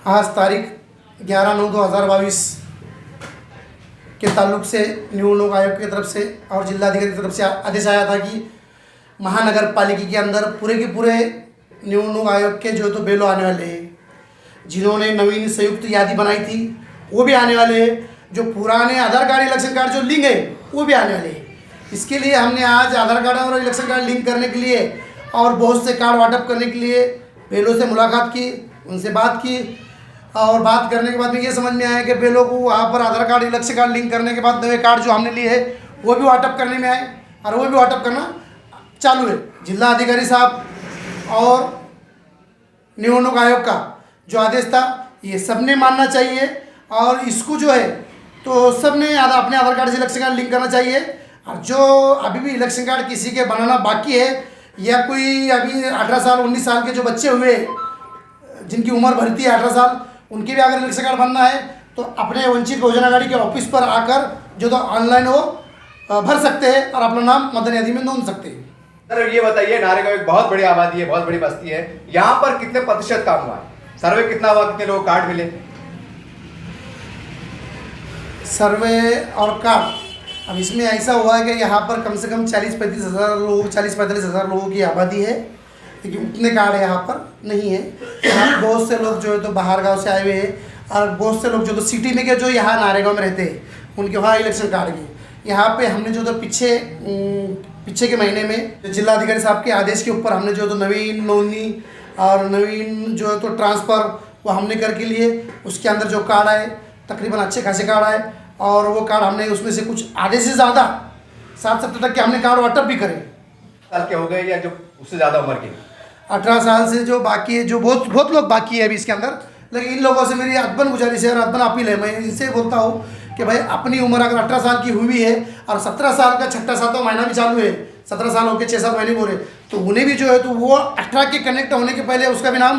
आज तारीख 11/9/2022 के ताल्लुक से निवडणूक आयोग की तरफ से और जिलाधिकारी की तरफ से आदेश आया था कि महानगर पालिका के अंदर पूरे के पूरे निवडणूक आयोग के जो तो बेलो आने वाले हैं। जिन्होंने नवीन संयुक्त यादी बनाई थी वो भी आने वाले हैं। जो पुराने आधार कार्ड इलेक्शन कार्ड जो लिंक है वो भी आने वाले हैं। इसके लिए हमने आज आधार कार्ड और इलेक्शन कार्ड लिंक करने के लिए और बहुत से कार्ड वाटअप करने के लिए बेलो से मुलाकात की, उनसे बात की और बात करने के बाद में ये समझ में आया कि बेलो को वहाँ पर आधार कार्ड इलेक्शन कार्ड लिंक करने के बाद नए कार्ड जो हमने लिए है वो भी वाटअप करने में आए और वो भी वाटअप करना चालू है। जिला अधिकारी साहब और निवडणूक आयोग का जो आदेश था ये सबने मानना चाहिए और इसको जो है तो सबने अपने आधार कार्ड से इलेक्शन कार्ड लिंक करना चाहिए। और जो अभी भी इलेक्शन कार्ड किसी के बनाना बाकी है या कोई अभी 18 साल 19 साल के जो बच्चे हुए जिनकी उम्र भरती है 18 साल, उनके भी अगर इलेक्शन कार्ड बनना है तो अपने वंचित बहुजन आघाड़ी के ऑफिस पर आकर जो तो ऑनलाइन वो भर सकते हैं और अपना नाम मतदान यादी में नोंद सकते हैं। सर ये बताइए, नारेगांव एक बहुत बड़ी आबादी है, बहुत बड़ी बस्ती है, यहाँ पर कितने प्रतिशत काम हुआ? सर्वे कितना हुआ, कितने लोग कार्ड मिले? सर्वे और कार्ड अब इसमें ऐसा हुआ है कि यहाँ पर कम से कम 40-45 हज़ार लोगों की आबादी है, लेकिन उतने कार्ड यहाँ पर नहीं है। यहाँ बहुत से लोग जो है तो बाहर गांव से आए हुए हैं और बहुत से लोग जो तो सिटी में के जो यहाँ नारेगांव में रहते हैं उनके वहाँ इलेक्शन कार्ड की यहाँ पे हमने जो तो पीछे के महीने में जिलाधिकारी साहब के आदेश के ऊपर हमने जो तो नवीन नोंदनी और नवीन जो है तो ट्रांसफ़र वो हमने करके लिए। उसके अंदर जो कार्ड आए तकरीबन अच्छे खासे कार्ड आए और वो कार्ड हमने उसमें से कुछ आधे से ज़्यादा 60-70 तक के हमने कार्ड वाटअप भी करे। साल के हो गए या जो उससे ज़्यादा उम्र के? 18 साल से जो बाकी है, जो बहुत लोग बाकी है अभी इसके अंदर, लेकिन इन लोगों से मेरी अदबन गुजारिश है और अदबन अपील है। मैं इनसे बोलता हूँ कि भाई अपनी उम्र अगर 18 साल की हुई है और 17 साल का 6-7वां महीना भी चालू है, 17 साल होकर 6-7 महीने बोले तो उन्हें भी जो है तो वो 18 के कनेक्ट होने के पहले उसका भी नाम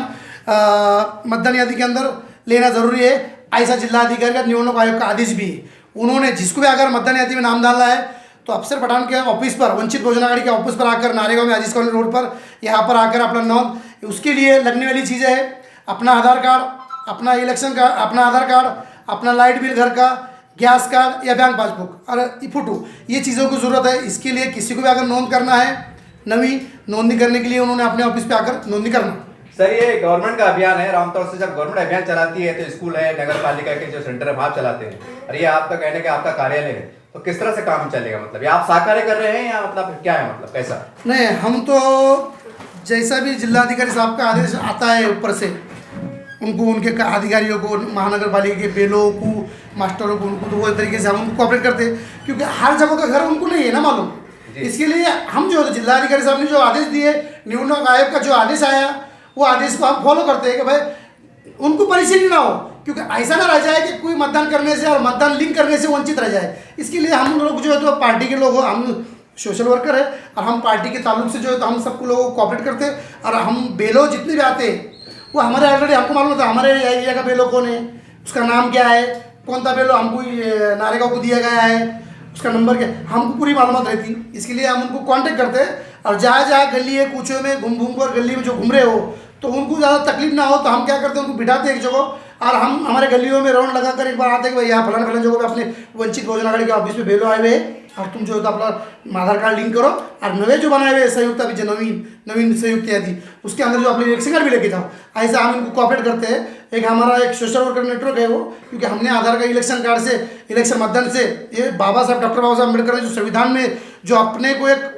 मतदान यादी के अंदर लेना ज़रूरी है। ऐसा जिला अधिकारी का निवडणूक आयोग का आदेश भी है। उन्होंने जिसको भी अगर मतदान यादी में नाम डालना है तो अफसर पठान के ऑफिस पर, वंचित बहुजन आघाड़ी के ऑफिस पर आकर नारेगांव में अजीज कॉलोनी रोड पर यहाँ पर आकर अपना नाम, उसके लिए लगने वाली चीज़ें है अपना आधार कार्ड, अपना इलेक्शन का अपना आधार कार्ड, अपना लाइट बिल घर का, गैस कार्ड या बैंक पासबुक और फोटो, ये चीज़ों की ज़रूरत है। इसके लिए किसी को भी अगर नोंद करना है नवी नोंदनी करने के लिए उन्होंने अपने ऑफिस पे आकर नोंदनी करना। सर ये गवर्नमेंट का अभियान है, आमतौर से जब गवर्नमेंट अभियान चलाती है तो स्कूल है, नगर पालिका के जो सेंटर है वहाँ चलाते हैं, और ये आपका कहने का आपका कार्यालय है, तो किस तरह से काम चलेगा? मतलब ये आप साकार कर रहे हैं या मतलब क्या है, मतलब कैसा? नहीं, हम तो जैसा भी जिलाधिकारी साहब का आदेश आता है ऊपर से उनको, उनके अधिकारियों को, महानगर पालिका के बेलों को, मास्टरों को, उनको तो वो तरीके से हम उनको कोऑपरेट करते हैं क्योंकि हर जगह का घर उनको नहीं है ना मालूम। इसके लिए हम जो जिलाधिकारी साहब ने जो आदेश दिए, निवडणूक आयोग का जो आदेश आया वो आदेश को हम फॉलो करते हैं कि भाई उनको परेशानी ना हो, क्योंकि ऐसा ना रह जाए कि कोई मतदान करने से और मतदान लिंक करने से वंचित रह जाए। इसके लिए हम लोग जो है तो पार्टी के लोग हो, हम सोशल वर्कर है और हम पार्टी के ताल्लुक से जो है तो हम सबको लोगों को कोऑपरेट करते हैं। और हम बेलो जितने भी आते हैं वो हमारे ऑलरेडी हमको मालूम होता है हमारे एरिया का बेलो कौन है, उसका नाम क्या है, कौन सा बेलो हमको नारेगांव को दिया गया है, उसका नंबर क्या, हमको पूरी मालूमात रहती। इसके लिए हम उनको कांटेक्ट करते हैं और जहाँ जहाँ गली है कूचों में घूम कर गली में जो घूम रहे हो तो उनको ज़्यादा तकलीफ ना हो तो हम क्या करते हैं उनको बिठाते हैं एक जगह और हम हमारे गलियों में राउंड लगा कर एक बार आते हैं कि भाई यहाँ फलाने जगह पे अपने वंचित बहुजन आघाड़ी के ऑफिस में बेलो आए हुए और तुम जो है तो अपना आधार कार्ड लिंक करो और नए जो बनाए हुए संयुक्त अभी जो नवीन संयुक्त यादी उसके अंदर जो अपने इलेक्शन कार्ड भी लेके जाओ। ऐसा हम इनको कोऑपरेट करते हैं। एक हमारा एक सोशल वर्कर नेटवर्क है वो, क्योंकि हमने आधार कार्ड इलेक्शन कार्ड से इलेक्शन मतदान से ये डॉक्टर बाबा साहब अम्बेडकर ने जो संविधान में जो अपने को एक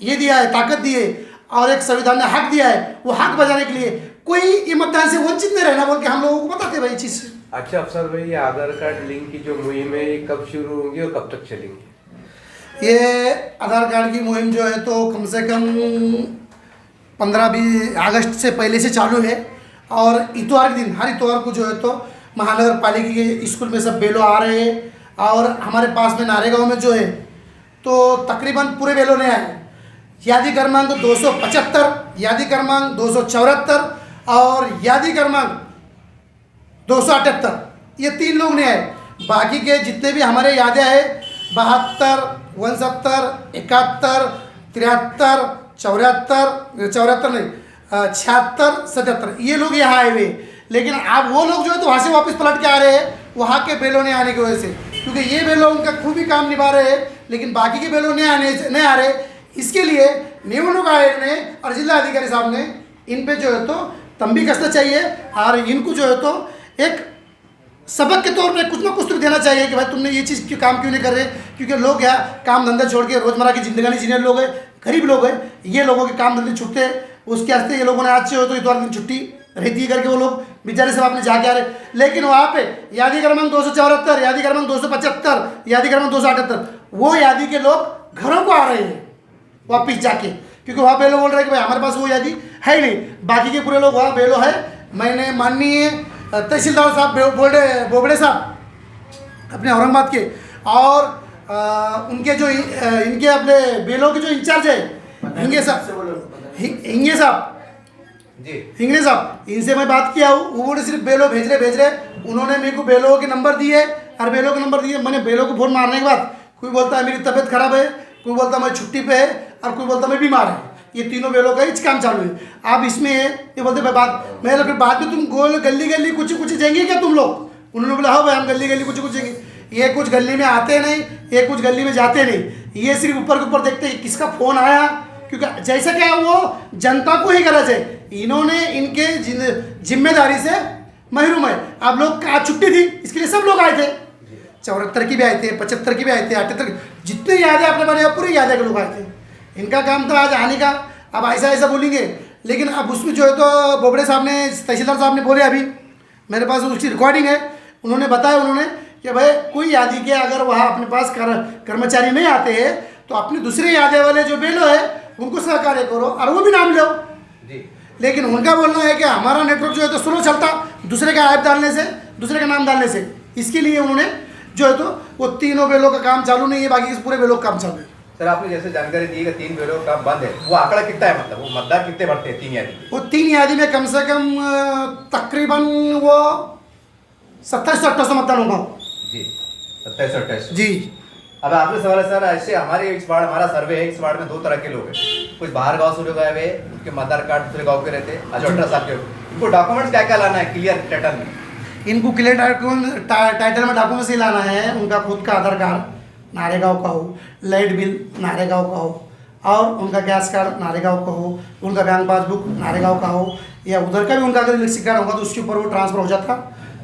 ये दिया है, ताकत दी है और एक संविधान ने हक दिया है, वो हक बजाने के लिए कोई ये मतदान से वंचित नहीं रहना बोल के हम लोगों को बताते भाई चीज़। अच्छा अफसर भाई, ये आधार कार्ड लिंक की जो मुहिम है ये कब शुरू होंगी और कब तक चलेंगी? ये आधार कार्ड की मुहिम जो है तो कम से कम 15-20 अगस्त से पहले से चालू है और इतवार के दिन, हर इतवार को जो है तो महानगर पालिका के स्कूल में सब बेलो आ रहे हैं और हमारे पास में नारेगांव में जो है तो तकरीबन पूरे बेलो ने आए। यादी क्रमांक 275, यादी क्रमांक 274 और यादी क्रमांक 278, ये 3 लोग ने आए। बाकी के जितने भी हमारे यादें हैं 72, 69, 71, 73, 74 नहीं 76, 77 ये लोग यहाँ आए हुए, लेकिन अब वो लोग जो है तो वहाँ से वापस पलट के आ रहे हैं वहाँ के बेलों ने आने की वजह से, क्योंकि ये बेलों उनका खूबी काम निभा रहे हैं, लेकिन बाकी के बेलों नहीं आ रहे। इसके लिए निवडणूक आयोग ने और जिला अधिकारी साहब ने इन पे जो है तो तंबी कसना चाहिए और इनको जो है तो एक सबक के तौर पे कुछ ना कुछ तो देना चाहिए कि भाई तुमने ये चीज़ क्यों काम क्यों नहीं कर रहे, क्योंकि लोग यहाँ काम धंधा छोड़ के रोजमर्रा की जिंदगी जीने लोग हैं, गरीब लोग हैं, ये लोगों के काम धंधे छूटते हैं, उसके वास्ते ये लोगों ने आज से हो तो इतवार दिन छुट्टी रहती है करके वो लोग बेचारे सब आपने जाके आ रहे। लेकिन वहाँ पे यादी क्रमांक 274, यादी क्रमांक 275, यादी क्रमांक 278 वो यादी के लोग घरों को आ रहे हैं वापिस जाके, क्योंकि वहाँ बेलो बोल रहे हैं कि भाई हमारे पास वो यादी है ही नहीं, बाकी के पूरे लोग वहाँ बेलो है। मैंने माननीय तहसीलदार साहब बोबड़े साहब अपने औरंगाबाद के और उनके जो इनके अपने बेलों के जो इंचार्ज है हिंगे साहब हिंगने साहब, इनसे मैं बात किया हूँ, वो बोले सिर्फ बेलो भेज रहे। उन्होंने मेरे को बेलो के नंबर दिए और बेलो के नंबर दिए, मैंने बेलो को फ़ोन मारने के बाद कोई बोलता है मेरी तबीयत खराब है, कोई बोलता है मैं छुट्टी पे है और कोई बोलता है मैं बीमार है। ये तीनों बेलों का ही काम चालू है। आप इसमें ये बोलते मैं फिर बाद में तुम गोल गली कुछ जाएंगे क्या तुम लोग? उन्होंने बोला हाँ भाई हम गली कुछ जाएंगे। ये कुछ गली में आते नहीं, ये कुछ गली में जाते नहीं, ये सिर्फ ऊपर के ऊपर देखते हैं किसका फ़ोन आया, क्योंकि जैसा क्या वो जनता को ही गरज है, इन्होंने इनके जिम्मेदारी से महरूम है। आप लोग आज छुट्टी थी इसके लिए सब लोग आए थे, 74 की भी आए थे, 75 की भी आए थे, 78 जितने यादें आपने बनाए पूरी यादें के लोग आए थे। इनका काम था आज आने का। अब ऐसा बोलेंगे, लेकिन अब उसमें जो है तो बोबड़े साहब ने तहसीलदार साहब ने बोले, अभी मेरे पास उसकी रिकॉर्डिंग है, उन्होंने बताया कि भाई कोई यादी के अगर वहाँ अपने पास कर्मचारी नहीं आते हैं तो अपने दूसरे यादे वाले जो बेलो है उनको सहकार्य करो और वो भी नाम लो। लेकिन उनका बोलना है कि हमारा नेटवर्क जो है तो स्लो चलता दूसरे का ऐप डालने से, दूसरे का नाम डालने से, इसके लिए उन्होंने जो है तो वो तीनों बेलों का काम चालू नहीं है, बाकी पूरे बेलों का काम चालू है। सर आपने जैसे जानकारी दी कि 3 बेलों का काम बंद है, वो आंकड़ा कितना है, मतलब वो मतदार कितने बढ़ते हैं 3 यादी? वो 3 यादी में कम से कम तकरीबन वो 2700-2800 मतदान होगा जी, 2700-2800 जी। अब आपने सवाल है सर, ऐसे हमारे इस वार्ड, हमारा सर्वे है, इस वार्ड में 2 तरह के लोग हैं, कुछ बाहर गांव से लोग आए हुए, उनके मतदार कार्ड दूसरे गांव के रहते हैं, आज 18 साल के, इनको डॉक्यूमेंट्स क्या क्या लाना है क्लियर टाइटल में? इनको क्लियर टाइटल में डॉक्यूमेंट्स ही लाना है, उनका खुद का आधार कार्ड नारेगांव का हो, लाइट बिल नारेगांव का हो, और उनका गैस कार्ड नारेगांव का हो, उनका बैंक पासबुक नारेगांव का हो, या उधर का भी उनका अगर इलेक्ट्रिक कार्ड होगा तो उसके ऊपर वो ट्रांसफर हो जाता,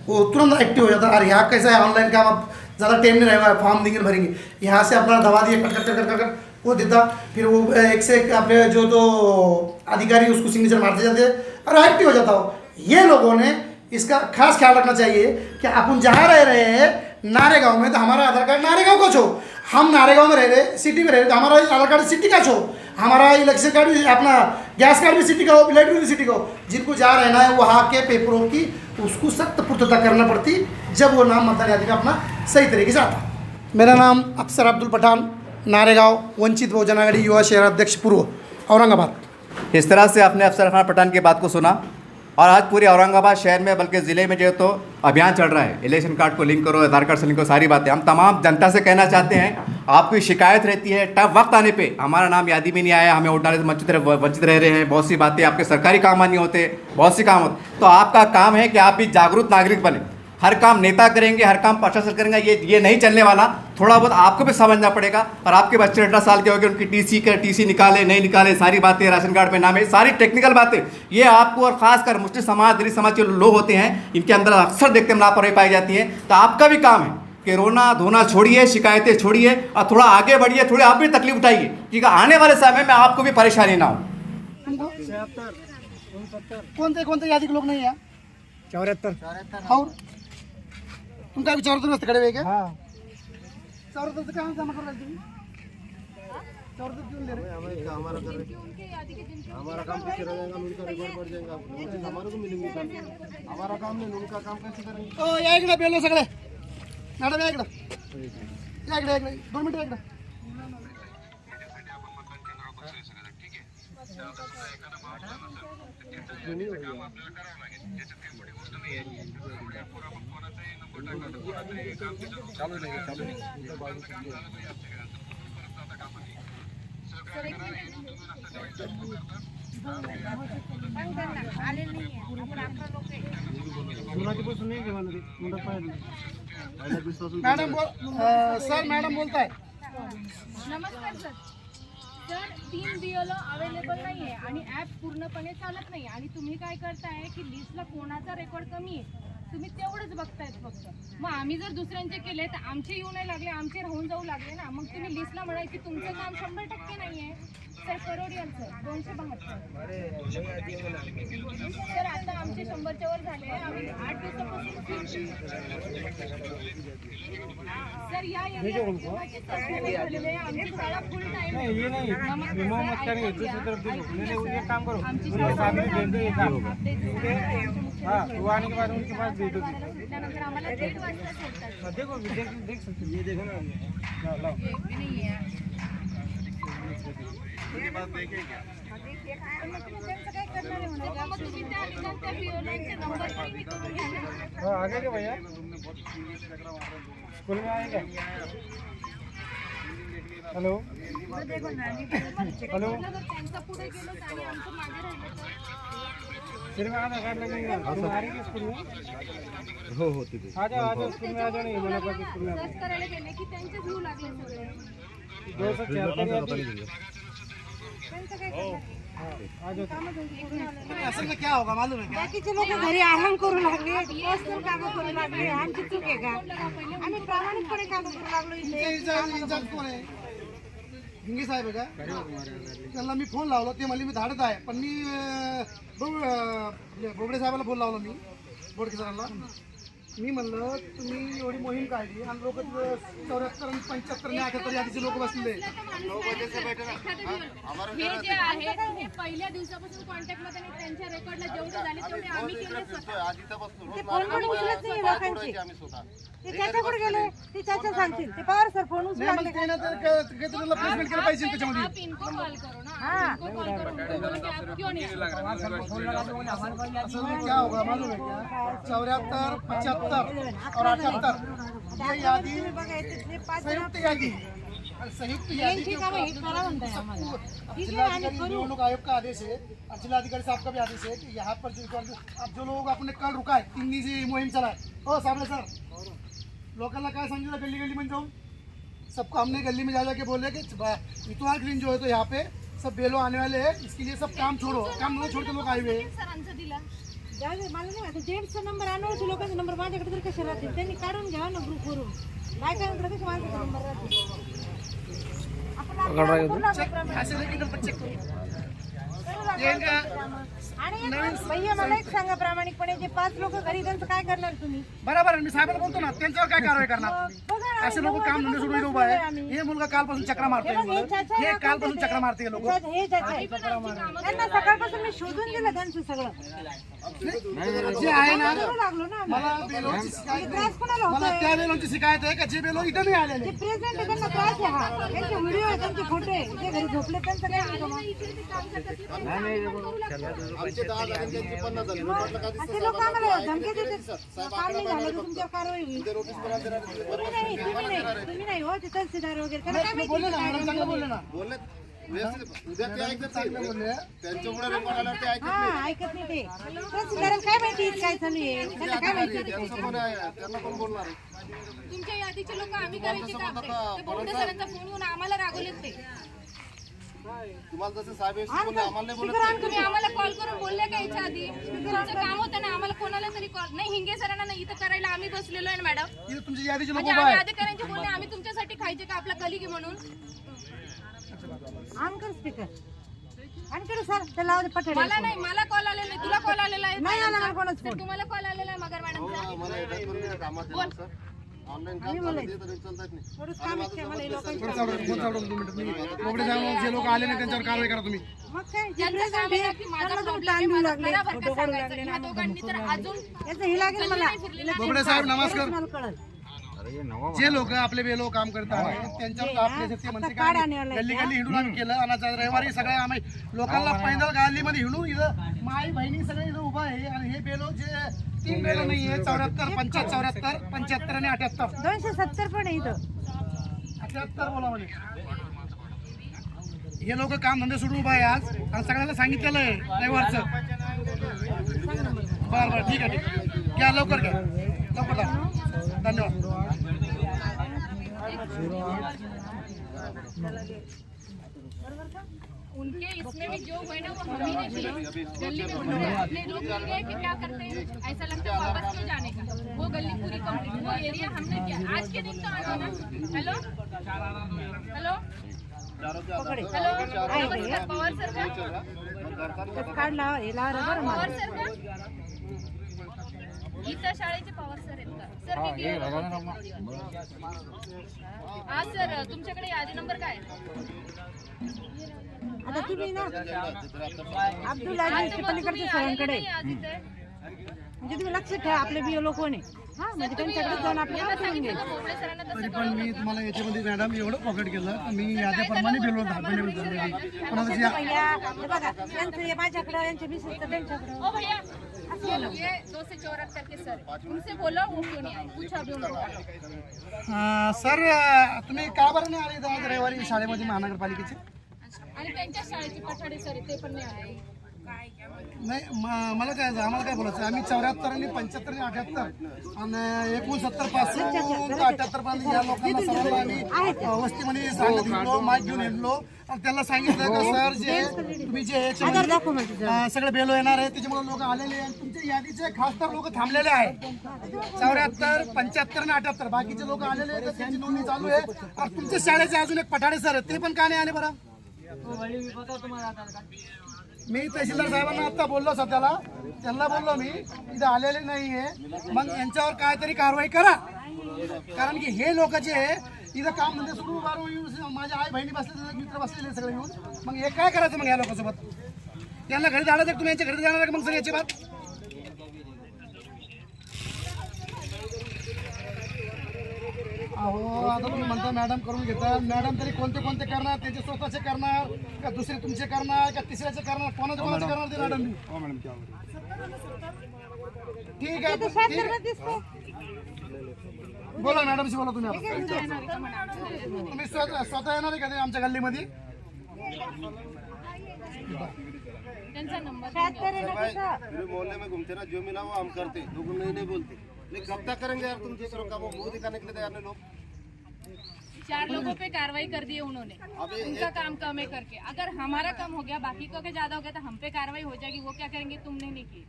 वो तुरंत एक्टिव हो जाता। और यहाँ कैसा है ऑनलाइन काम, अब ज़्यादा टाइम नहीं रहेगा, फॉर्म देंगे भरेंगे, यहाँ से अपना दवा दिए कट वो देता, फिर वो एक से एक अपने जो तो अधिकारी उसको सिग्नेचर मारते जाते और एक्टिव हो जाता हो। ये लोगों ने इसका खास ख्याल रखना चाहिए कि अपन जहाँ रह रहे हैं नारेगांव में तो हमारा आधार कार्ड नारेगांव का छो, हम नारेगांव में रह रहे सिटी में रह रहे तो हमारा आधार कार्ड सिटी का छो, हमारा इलेक्शन कार्ड भी अपना गैस कार्ड भी सिटी का हो, लाइट बिल भी सिटी का हो। जिनको जहाँ रहना है वहाँ के पेपरों की उसको सख्त पूर्तता करना पड़ती जब वो नाम मतदान यादी में अपना सही तरीके से आता। मेरा नाम अफसर अब्दुल पठान, नारेगांव वंचित बहुजन आघाड़ी युवा शहराध्यक्ष पूर्व, औरंगाबाद। इस तरह से आपने अफसर खान पठान की बात को सुना, और आज पूरे औरंगाबाद शहर में बल्कि ज़िले में जो है तो अभियान चल रहा है, इलेक्शन कार्ड को लिंक करो, आधार कार्ड से लिंक करो, सारी बातें। हम तमाम जनता से कहना चाहते हैं, आपकी शिकायत रहती है टफ वक्त आने पे हमारा नाम यादी में नहीं आया, हमें वोट डालने से वंचित रह रहे हैं, बहुत सी बातें आपके सरकारी काम नहीं होते, बहुत सी काम होते, तो आपका काम है कि आप भी जागरूक नागरिक बने। हर काम नेता करेंगे, हर काम प्रशासन करेंगे, ये नहीं चलने वाला। थोड़ा बहुत आपको भी समझना पड़ेगा। और आपके बच्चे 18 साल के हो गए, उनकी टीसी निकाले नहीं निकाले, सारी बातें, राशन कार्ड में नाम है, सारी टेक्निकल बातें, ये आपको और खासकर मुस्लिम समाज, दलित समाज के लोग होते हैं, इनके अंदर अक्सर देखते हैं लापरवाही पाई जाती है। तो आपका भी काम है कि रोना धोना छोड़िए, शिकायतें छोड़िए और थोड़ा आगे बढ़िए, थोड़ी आप भी तकलीफ उठाइए, क्योंकि आने वाले समय में आपको भी परेशानी ना हो। कौन से यादी के लोग नहीं है? 74 और उनका भी 74 में खड़े हुए क्या? हाँ 74 से कहाँ जमा कर रहे हैं? 74 क्यों ले रहे हैं? हमारा कर रहे हैं, हमारा काम कैसे रहेगा, उनका रिकॉर्ड बढ़ जाएगा, हमारे को मिलेंगे काम, हमारा काम नहीं, उनका काम कैसे करेंगे? ओ या इकडे बेलो सगळे मॅडम या इकडे 2 मिनिट इकडे आले नहीं है, 18 लोग मॅडम सर मॅडम बोलताय. नमस्कार सर. सर 3 BLO अवेलेबल नाही आहे आणि ॲप पूर्णपणे चालत नाही आणि तुम्ही काय करताय की लिस्टला कोणाचा रेकॉर्ड कमी आहे तुम्ही तेवढंच बघतायत फक्त. मग आम्ही जर दुसऱ्यांचे केले तर आमचे येऊ नाही लागले, आमचे राहून जाऊ लागले ना. मग तुम्ही लिस्टला म्हणाल की तुमचं काम 100% नाही आहे. Sir करोडियल sir 272. सर आता आमचे 100च्या वर झाले. आम्ही 8 दिवसापासून सर या एरियाची सबसिडी झालेली आहे. आमची शाळा फुल टाइम आमची त्यानंतर आम्हाला 1:30 वाजता सोडतात. पण मग तुम्ही त्यांचं काय करणार आहे म्हणा. मग तुम्ही त्या ठिकाणच्या BLOचे नंबर पण मी करून घ्या ना. आगे क्या भैया स्कूल में आएगा. हेलो हेलो जर त्यांचा पुढे गेलो आणि आमचं मागे राहिलं तर सिर्फ आधार कार्ड लगेगा. तुम आ रही है स्कूल में. हो ठीक है. आ जाओ स्कूल में आ जाओ. नहीं मैंने स्कूल में सर्च करायला गेले की त्यांचेच येऊ लागले सगळे. 276 त्यांचं काय करणार? असल में क्या होगा मालूम है क्या? बाकीचे लोक घरी आराम करू लागले, पर्सनल कामं करू लागले. आमची चूक आहे का? आम्ही प्रामाणिकपणे कामं करू लागलो इथे. इंचार्ज कोण आहे? हिंगे साहेब आहे का? त्यांना मी फोन लावला, ते म्हणले मी धाडत आहे. पण मी बोबडे साहेबाला फोन लावला मी, बोडके सरांना. मी म्हणलं तुम्ही एवढी मोहीम काढली आणि लोक 74 आणि 75 आणि 78 यादीचे लोक बसलेले. हे जे आहे हे पहिल्या दिवसापासून कॉन्टॅक्ट मध्ये आणि त्यांच्या रेकॉर्डला जेवढे झाले तेवढे आम्ही केले स्वतः. ते फोन पण उचलत नाही लोकांची. ते त्याच्याकडे गेले, ते त्याच्या सांगतील. ते पवार सर फोन उचलू लागले. त्यानं तर काहीतरी प्लेसमेंट केलं पाहिजे त्याच्यामध्ये. आप इनको कॉल करो ना. हाँ. इनको कॉल करो. उनको बोलो कि आप क्यों नहीं असल में क्या होगा मालूम है क्या? 74, 75 और 78 ये यादी बघा इथले 5 संयुक्त यादी और संयुक्त यादी के ऊपर जिलाधिकारी निवडणूक आयोग का आदेश है और जिलाधिकारी साहब का भी आदेश है कि यहाँ पर अब जो लोग अपने कल रुका है 3 दिन से मुहिम चला है. हो सामने सर लोकल काय सांगितलं गली गली में जाऊन सबको हमने गली में जा जाके बोले कि इतवार ग्रीन जो है तो यहाँ पे सब बेलो आने वाले हैं, इसके लिए सब काम छोड़ो. काम न छोड़ के लोग आए हुए हैं. सरांचा दिला. जाऊ दे, मला नाही आता जेंट्सचा नंबर अनोळखी लोकांचा नंबर माझ्याकडे तर कसे राहतील. त्यांनी काढून घ्यावा ना ग्रुपवरून. बायकांकडे कसे माझ्याकडे नंबर राहतील. आपण ऐसे लेके इधर बच्चे को आणि भैया मला एक सांगा प्रामाणिकपणे, जे 5 लोक घरी त्यांचं काय करणार तुम्ही? बरोबर आहे. मी साहेबाला बोलतो ना, त्यांच्यावर काय कारवाई करणार तुम्ही? बघा ना, असे लोक काम धंदे सोडून उभा आहे. हे मुलगा कालपासून चक्रा मारतोय. हे कालपासून चक्रा मारते लोक. हे ज्याचे त्यांना सकाळपासून मी शोधून दिलं त्यांचं सगळं. जे आहे ना, करू लागलो ना आम्ही. मला बेलोची शिकायत त्रास कोणाला आहे. मला होतोय? त्या बेलोची शिकायत आहे का जे बेलो इथं नाही आलेले. जे प्रेझेंट आहे त्यांना त्रास आहे हा. त्यांचे व्हिडिओ आहे, त्यांचे फोटो आहे. जे घरी झोपले त्यांचं काय नाही का मग? असे लोक आम्हाला धमकी देतात. काम नाही झालं तर तुमच्यावर कारवाई होईल. तुम्ही नाही हो, ते तहसीलदार वगैरे त्याला काय माहिती? बोलले ना मॅडम, चांगलं बोलले ना. उद्या ते ऐकत नाही. त्यांच्यामुळे रेकॉर्ड आला ते ऐकत हा ऐकत नाही ते. तहसीलदाराला काय माहिती काय चालू आहे? त्यांना काय माहिती? त्यांचं पण आहे, त्यांना पण बोलणार आहे. तुमच्या यादीचे लोक आम्ही करायचे काम ते बोबडे सरांचा फोन येऊन आम्हाला रागवलेत ते. तुम्हाला जसं साहेब बोलले आम्हाला नाही बोलत. तुम्ही आम्हाला कॉल करून बोलले का याच्या आधी? तुमचं काम होतं ना, आम्हाला कोणाला तरी कॉल नाही. हिंगे सरांना नाही इथं करायला आम्ही बसलेलो आहे मॅडम. इथं तुमची यादीचे लोक म्हणजे उभा आम्ही आहे. अधिकाऱ्यांचे बोलणे आम्ही तुमच्यासाठी खायचे का आपला कलिगी म्हणून? ऑन कर स्पीकर. ऑन कर सर. त्याला लावा पटेल. मला नाही, मला कॉल आलेला नाही. तुला कॉल आलेला आहे? नाही आला मला कोणाच तर तुम्हाला कॉल आलेला आहे मगर मॅडमचा? मला येतात पण नाही कामात येणार सर. ऑनलाईन काम चालू आहे तरी उचलतात नाही. थोडंच काम आहे मला हे लोकांचं. फोन चालू आहे, फोन चालू आहे. 2 मिनिटं. तुम्ही बोबडे साहेब जे लोक आले नाही त्यांच्यावर कारवाई करा तुम्ही. मग काय जे ज्यांचं present काम आहे आहे, ना की माझा त्यांना तुम्ही प्रॉब्लेम आहे, ताण देऊ मला लागले. बरोबर फोटो का काढू सांगायचं? लागले ह्या दोघांनी तर अजून याचं हे लागेल मला. बोबडे साहेब नमस्कार. मला कळलं. जे लोक आपले बेलो काम करत आहेत त्यांच्यावर आपले ते म्हणते कार्ड काय आणायला गल्ली गल्ली हिंडून आम्ही केलं. आणि आज रविवारी सगळे आम्ही लोकांना पैदल गल्लीमध्ये हिंडून इथं माई बहिणी सगळे इथं उभा आहे. आणि हे बेलो जे 3 बेलो नाहीये 74, 75, 75 आणि 78. 270 पण आहे इथं. 78 बोला म्हणे. हे लोक काम धंदे सोडून उभा आहे आज आणि सगळ्यांना सांगितलेलं आहे रविवारचं. बरं बरं ठीक आहे ठीक आहे घ्या लवकर घ्या लवकर द्या. धन्यवाद. उनके इसमें भी जो हुए ना वो हम ही ने किए। गली में उन्होंने अपने लोग मिल गए कि क्या करते हैं, ऐसा लगता है वापस क्यों जाने का। वो गली पूरी कंप्लीट, वो एरिया हमने किया। आज के दिन तो आना ना। हेलो हेलो हेलो नमस्कार पवार सर का काढला हे लावा पवार सर का गीता शाळेचे पवार सर आहेत का सर मी हा सर तुमच्याकडे यादी नंबर काय आहे? आता तुम्ही ना अब्दुल अजीज पलीकडच्या सरांकडे म्हणजे तुम्ही लक्ष ठेवा आपले बीओ कोण आहे हा म्हणजे त्यांच्याकडे जाऊन आपल्याला करून घ्यायचं. तरी पण मी तुम्हाला याच्यामध्ये मॅडम एवढं पॉकेट केलं की मी याद्याप्रमाणे बेलो पण आता या- भैया हे बघा यांचं हे माझ्याकडं यांच्या मिसेसचं त्यांच्याकडं ओ भैया ये 274 के सर उनसे बोलो वो क्यों नहीं आए पूछा भी उनको सर तुम्ही का बरं नाही आले इथं आज रविवारी शाळेमध्ये महानगरपालिकेचे आणि त्यांच्या शाळेचे पठाडे सर ते पण नाही आले. नाही मला काय आम्हाला काय बोलायचं आम्ही 74 आणि 75 आणि 78 आणि 69 पासून 78 पर्यंत या लोकांना सर्वांना आम्ही वस्तीमध्ये सांगत गेलो माईक घेऊन येलो आणि त्यांना सांगितलं का सर जे तुम्ही जे याच्यामध्ये सगळे बेलो येणार आहे त्याच्यामुळे लोक आलेले आहे आणि तुमच्या यादीचे खास तर लोक थांबलेले आहेत 74 75 आणि 78 बाकीचे लोक आलेले आहेत त्यांची नोंदणी चालू आहे आणि तुमच्या शाळेचे अजून एक पठाडे सर आहेत ते पण का नाही आले बरं. मी तहसीलदार साहेबांना आता बोललो सध्याला त्यांना बोललो मी इथं आलेले नाहीये मग यांच्यावर काहीतरी कारवाई करा कारण की हे लोक जे इथं काम म्हणजे सुरू माझ्या आई बहिणी बसलेले मित्र बसलेले सगळे येऊन मग हे काय करायचं मग या लोकांसोबत त्यांना घरी जाणार तुम्ही यांच्या घरी जाणार मग सर याची बात अहो आता तुम्ही म्हणता मॅडम करून घेता मॅडम तरी कोणते कोणते करणार त्याचे स्वतःचे करणार का दुसरे तुमचे करणार का तिसऱ्याचे करणार कोणाचे कोणाचे करणार ते मॅडम ठीक आहे बोला मॅडमशी बोला तुम्ही तुम्ही स्वतः येणार आहे का ते आमच्या गल्लीमध्ये त्यांचा नंबर पूरे मोहल्ले में घूमते ना जो मिला वो हम करते लोग नहीं बोलते लेकिन कब तक करेंगे यार तुम दूसरों का वो मुंह दिखाने के लिए तैयार नहीं लोग 4 लोगों पे कार्रवाई कर दी है उन्होंने उनका काम कम है करके अगर हमारा कम हो गया बाकी को के ज्यादा हो गया तो हम पे कार्रवाई हो जाएगी वो क्या करेंगे तुमने नहीं की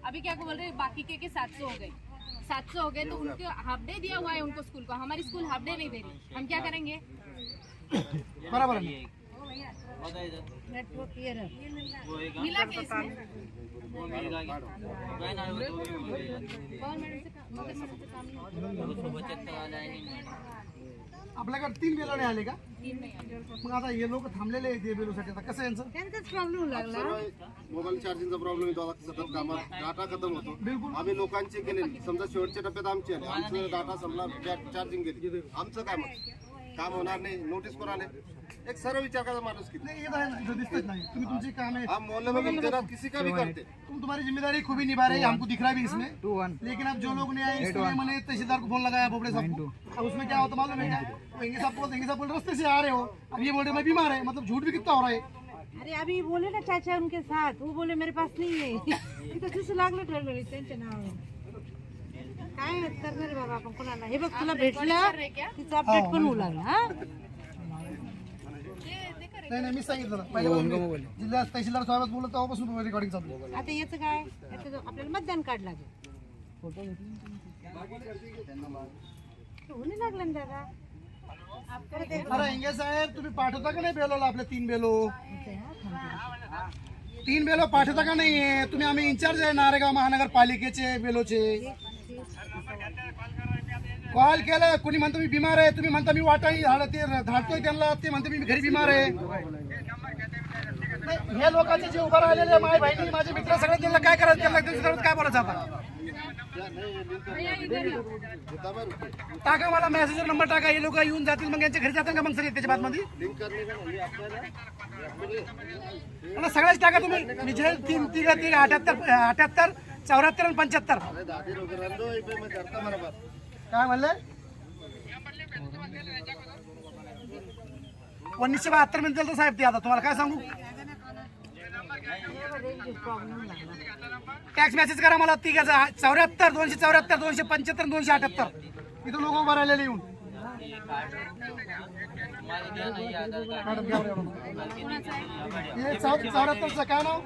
अभी क्या बोल रहे बाकी के 700 हो गए 700 हो गए तो उनको हाफ डे दिया हुआ है उनको स्कूल को हमारी स्कूल हाफ डे नहीं दे रही हम क्या करेंगे बराबर नेटवर्क मिला के इसमें गवर्नमेंट से काम आपल्याकडे 3 बेलो नाही आले का मग आता हे लोक थांबलेले आहेत बेलोसाठी आता कसं यांचं त्यांचाच प्रॉब्लेम लागला मोबाईल चार्जिंगचा प्रॉब्लेम येतो आता सतत कामात डाटा खतम होतो आम्ही लोकांचे केले समजा शेवटच्या टप्प्यात आमचे आले आमचं डाटा संपला चार्जिंग गेली आमचं काय मग काम होणार नाही नोटीस पर आले एक सरळ विचार करायचा माणूस किती नहीं ये तो है ना, जो दिखता नहीं तुम्हें तुमसे काम है आप मोहल्ले में घूमते ना किसी का भी करते तुम्हारी जिम्मेदारी खूब ही निभा रहे हैं हमको दिख रहा है भी इसमें लेकिन अब जो लोग नहीं आए इसलिए मैंने तहसीलदार को फोन लगाया बोबड़े साहब को अब उसमें क्या होता मालूम है क्या वो इंगे साहब बोल रास्ते से आ रहे हो अब ये बोल रहे मैं बीमार है मतलब झूठ भी कितना हो रहा है अरे अभी बोले ना चाचा उनके साथ वो बोले मेरे पास नहीं है तिथं कसं लागलं ठरलं त्यांच्या नावावर काय करणार बाबा आपण कोणाला हे बघ तुला भेटलं तिचं अपडेट पण होऊ लागलं हा नाही मी सांगितलं पहिले जिल्हा तहसीलदार साहेब बोलत तेव्हापासून रेकॉर्डिंग चालू आहे. आता याचं काय याचं आपल्याला मतदान कार्ड लागेल होणे लागलं ना दादा परत एक अरे इंगे साहेब तुम्ही पाठवता का नाही बेलोला आपले 3 बेलो 3 बेलो पाठवता का नाही तुम्ही आम्ही इंचार्ज आहे नारेगाव महानगरपालिकेचे बेलोचे कॉल केलं कोणी म्हणतो मी बिमार आहे तुम्ही म्हणता मी वाटाई ते धाडतोय त्यांना ते म्हणते मी घरी बिमार आहे हे लोकांचे जे उभं राहिलेले माझे बहिणी माझे मित्र सगळे त्यांना काय करायचं त्यांना काय बोलायचं आता टाका मला मेसेजवर नंबर टाका हे लोक येऊन जातील मग यांच्या घरी जातील का मग सर त्याच्या बातमध्ये मला सगळ्याच टाका तुम्ही मी जे 78 74 आणि 75 काय म्हणले 1972 मध्ये दिलं साहेब ते आता तुम्हाला काय सांगू प्रॉब्लेम लागला. टॅक्स मॅसेज करा मला तिघाचा 74 274 275 278 इथं लोक उभं राहिलेले येऊन. मॅडम घ्या बरं एवढं. हे 74चं काय नाव?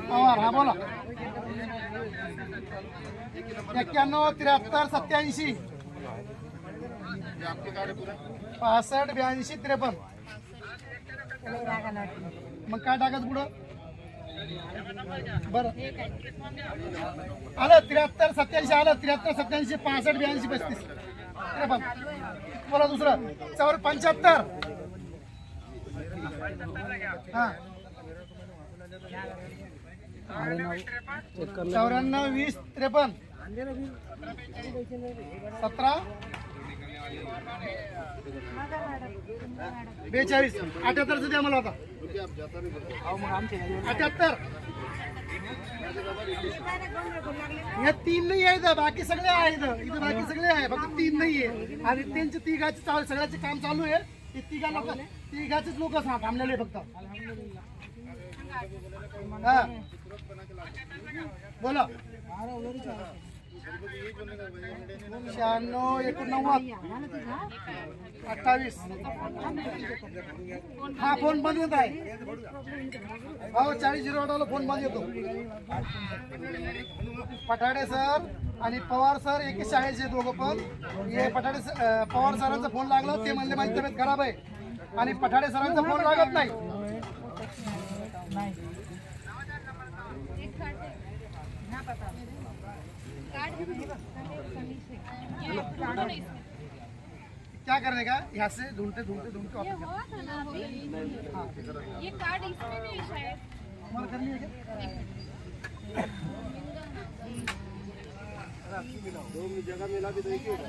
पवार. हा बोला. 91 73 87 65 82 53. मग काय टाकायचं पुढं? बरं आलं 73 87 आलं 73 87 65 82 35 53. बोला दुसरं 75. हा 94 20 53 17 42 78 द्या मला आता. 78 हे 3 नाही आहे इथं, बाकी सगळे आहे इथं बाकी सगळे आहे, फक्त 3 नाही आहे. आणि त्यांचे तिघाचे सगळ्याचे काम चालू आहे. ते तिघाचेच लोक थांबलेले फक्त. हा बोला. 96 89 28. हा फोन बंद येत आहे. हो 4008 फोन बंद येतो. पठाडे सर आणि पवार सर एके शाळेचे दोघं पण. हे पवार सरांचा फोन लागला, ते म्हणले माझी तब्येत खराब आहे. आणि पठाडे सरांचा फोन लागत नाही. क्या करने का? यहाँ से ढूंढते ढूंढते ढूंढते ये हुआ था ना अभी? ये कार्ड इसमें भी है शायद. हमारा करनी है क्या? 2 जगह मिला भी तो एक ही होगा.